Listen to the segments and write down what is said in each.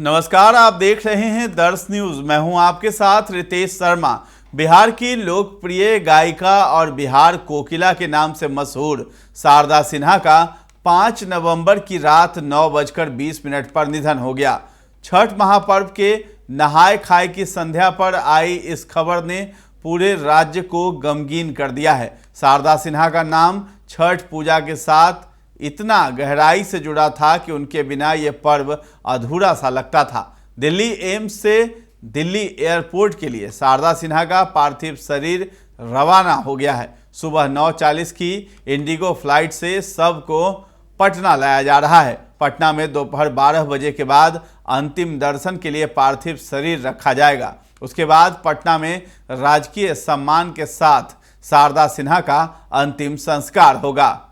नमस्कार, आप देख रहे हैं दर्श न्यूज। मैं हूं आपके साथ रितेश शर्मा। बिहार की लोकप्रिय गायिका और बिहार कोकिला के नाम से मशहूर शारदा सिन्हा का 5 नवंबर की रात 9:20 पर निधन हो गया। छठ महापर्व के नहाय खाए की संध्या पर आई इस खबर ने पूरे राज्य को गमगीन कर दिया है। शारदा सिन्हा का नाम छठ पूजा के साथ इतना गहराई से जुड़ा था कि उनके बिना ये पर्व अधूरा सा लगता था। दिल्ली एम्स से दिल्ली एयरपोर्ट के लिए शारदा सिन्हा का पार्थिव शरीर रवाना हो गया है। सुबह 9:40 की इंडिगो फ्लाइट से शव को पटना लाया जा रहा है। पटना में दोपहर 12 बजे के बाद अंतिम दर्शन के लिए पार्थिव शरीर रखा जाएगा। उसके बाद पटना में राजकीय सम्मान के साथ शारदा सिन्हा का अंतिम संस्कार होगा।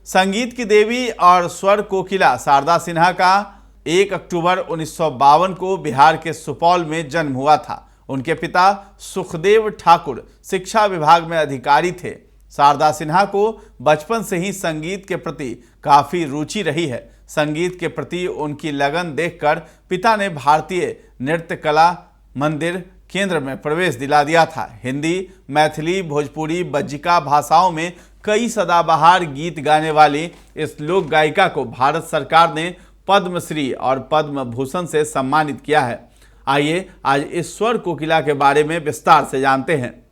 संगीत की देवी और स्वर कोकिला शारदा सिन्हा का 1 अक्टूबर 1952 को बिहार के सुपौल में जन्म हुआ था। उनके पिता सुखदेव ठाकुर शिक्षा विभाग में अधिकारी थे। शारदा सिन्हा को बचपन से ही संगीत के प्रति काफ़ी रुचि रही है। संगीत के प्रति उनकी लगन देखकर पिता ने भारतीय नृत्य कला मंदिर केंद्र में प्रवेश दिला दिया था। हिंदी, मैथिली, भोजपुरी, बज्जिका भाषाओं में कई सदाबहार गीत गाने वाली इस लोक गायिका को भारत सरकार ने पद्मश्री और पद्म भूषण से सम्मानित किया है। आइए आज इस स्वर कोकिला के बारे में विस्तार से जानते हैं।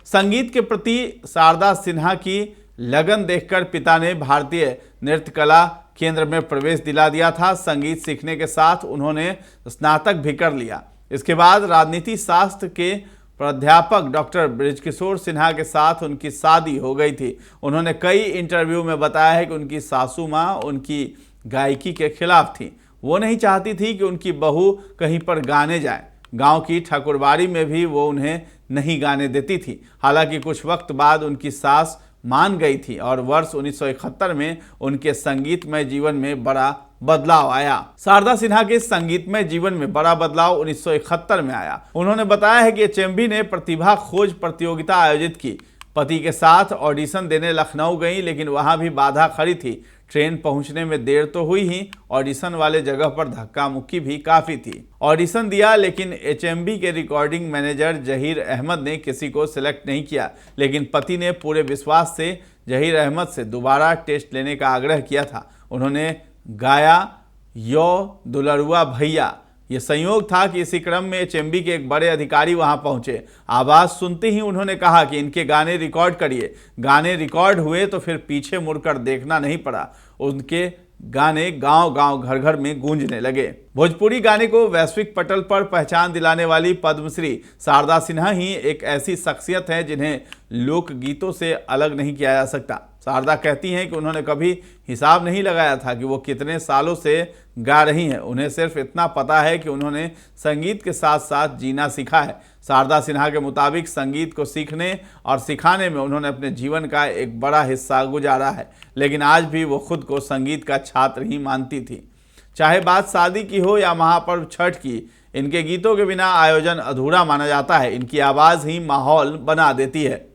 संगीत के प्रति शारदा सिन्हा की लगन देखकर पिता ने भारतीय नृत्य कला केंद्र में प्रवेश दिला दिया था। संगीत सीखने के साथ उन्होंने स्नातक भी कर लिया। इसके बाद राजनीति शास्त्र के प्राध्यापक डॉक्टर बृजकिशोर सिन्हा के साथ उनकी शादी हो गई थी। उन्होंने कई इंटरव्यू में बताया है कि उनकी सासू माँ उनकी गायकी के खिलाफ थी। वो नहीं चाहती थी कि उनकी बहू कहीं पर गाने जाए। गांव की ठाकुरबाड़ी में भी वो उन्हें नहीं गाने देती थी। हालांकि कुछ वक्त बाद उनकी सास मान गई थी और वर्ष 1971 में उनके संगीतमय जीवन में बड़ा बदलाव आया। शारदा सिन्हा के संगीतमय जीवन में बड़ा बदलाव 1971 में आया। उन्होंने बताया है कि एचएमवी ने प्रतिभा खोज प्रतियोगिता आयोजित की। पति के साथ ऑडिशन देने लखनऊ गई, लेकिन वहां भी बाधा खड़ी थी। ट्रेन पहुंचने में देर तो हुई ही, ऑडिशन वाले जगह पर धक्का मुक्की भी काफी थी। ऑडिशन दिया, लेकिन एचएमवी के रिकॉर्डिंग मैनेजर जहीर अहमद ने किसी को सिलेक्ट नहीं किया। लेकिन पति ने पूरे विश्वास से जहीर अहमद से दोबारा टेस्ट लेने का आग्रह किया था। उन्होंने गाया यो दुलरुआ भैया। ये संयोग था कि इसी क्रम में एचएमवी के एक बड़े अधिकारी वहां पहुंचे। आवाज़ सुनते ही उन्होंने कहा कि इनके गाने रिकॉर्ड करिए। गाने रिकॉर्ड हुए तो फिर पीछे मुड़कर देखना नहीं पड़ा। उनके गाने गांव-गांव, घर-घर में गूंजने लगे। भोजपुरी गाने को वैश्विक पटल पर पहचान दिलाने वाली पद्मश्री शारदा सिन्हा ही एक ऐसी शख्सियत है जिन्हें लोकगीतों से अलग नहीं किया जा सकता। शारदा कहती हैं कि उन्होंने कभी हिसाब नहीं लगाया था कि वो कितने सालों से गा रही हैं। उन्हें सिर्फ इतना पता है कि उन्होंने संगीत के साथ साथ जीना सीखा है। शारदा सिन्हा के मुताबिक संगीत को सीखने और सिखाने में उन्होंने अपने जीवन का एक बड़ा हिस्सा गुजारा है, लेकिन आज भी वो खुद को संगीत का छात्र ही मानती थी। चाहे बात शादी की हो या महापर्व छठ की, इनके गीतों के बिना आयोजन अधूरा माना जाता है। इनकी आवाज़ ही माहौल बना देती है।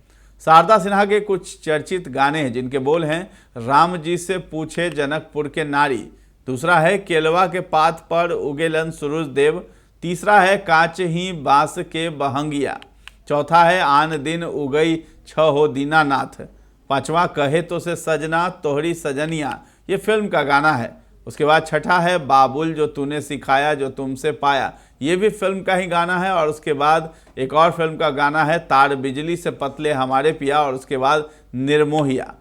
शारदा सिन्हा के कुछ चर्चित गाने हैं जिनके बोल हैं, राम जी से पूछे जनकपुर के नारी। दूसरा है केलवा के पात पर उगेलन सूरज देव। तीसरा है कांच ही बांस के बहंगिया। चौथा है आन दिन उगई छहो दीनानाथ। पांचवा कहे तो से सजना तोहरी सजनिया, ये फिल्म का गाना है। उसके बाद छठा है बाबुल जो तूने सिखाया जो तुमसे पाया, ये भी फिल्म का ही गाना है। और उसके बाद एक और फिल्म का गाना है तार बिजली से पतले हमारे पिया, और उसके बाद निर्मोहिया।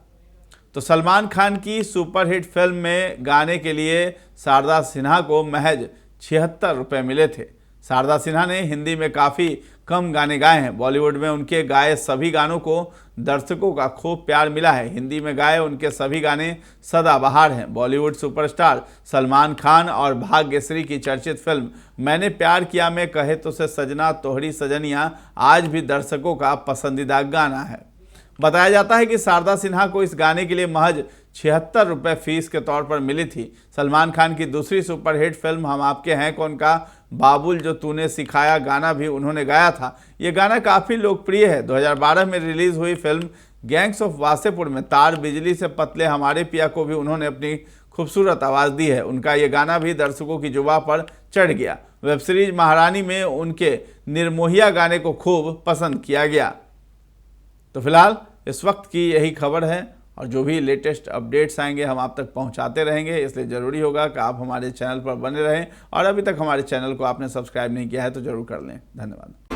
तो सलमान खान की सुपरहिट फिल्म में गाने के लिए शारदा सिन्हा को महज 76 रुपये मिले थे। शारदा सिन्हा ने हिंदी में काफ़ी कम गाने गाए हैं। बॉलीवुड में उनके गाए सभी गानों को दर्शकों का खूब प्यार मिला है। हिंदी में गाए उनके सभी गाने सदाबहार हैं। बॉलीवुड सुपरस्टार सलमान खान और भाग्यश्री की चर्चित फिल्म मैंने प्यार किया में कहे तो से सजना तोहरी सजनिया आज भी दर्शकों का पसंदीदा गाना है। बताया जाता है कि शारदा सिन्हा को इस गाने के लिए महज 76 रुपये फीस के तौर पर मिली थी। सलमान खान की दूसरी सुपरहिट फिल्म हम आपके हैं कौन का बाबुल जो तूने सिखाया गाना भी उन्होंने गाया था। ये गाना काफ़ी लोकप्रिय है। 2012 में रिलीज़ हुई फिल्म गैंग्स ऑफ वासेपुर में तार बिजली से पतले हमारे पिया को भी उन्होंने अपनी खूबसूरत आवाज़ दी है। उनका ये गाना भी दर्शकों की जुबां पर चढ़ गया। वेब सीरीज महारानी में उनके निर्मोहिया गाने को खूब पसंद किया गया। तो फिलहाल इस वक्त की यही खबर है और जो भी लेटेस्ट अपडेट्स आएंगे हम आप तक पहुंचाते रहेंगे, इसलिए ज़रूरी होगा कि आप हमारे चैनल पर बने रहें और अभी तक हमारे चैनल को आपने सब्सक्राइब नहीं किया है तो ज़रूर कर लें। धन्यवाद।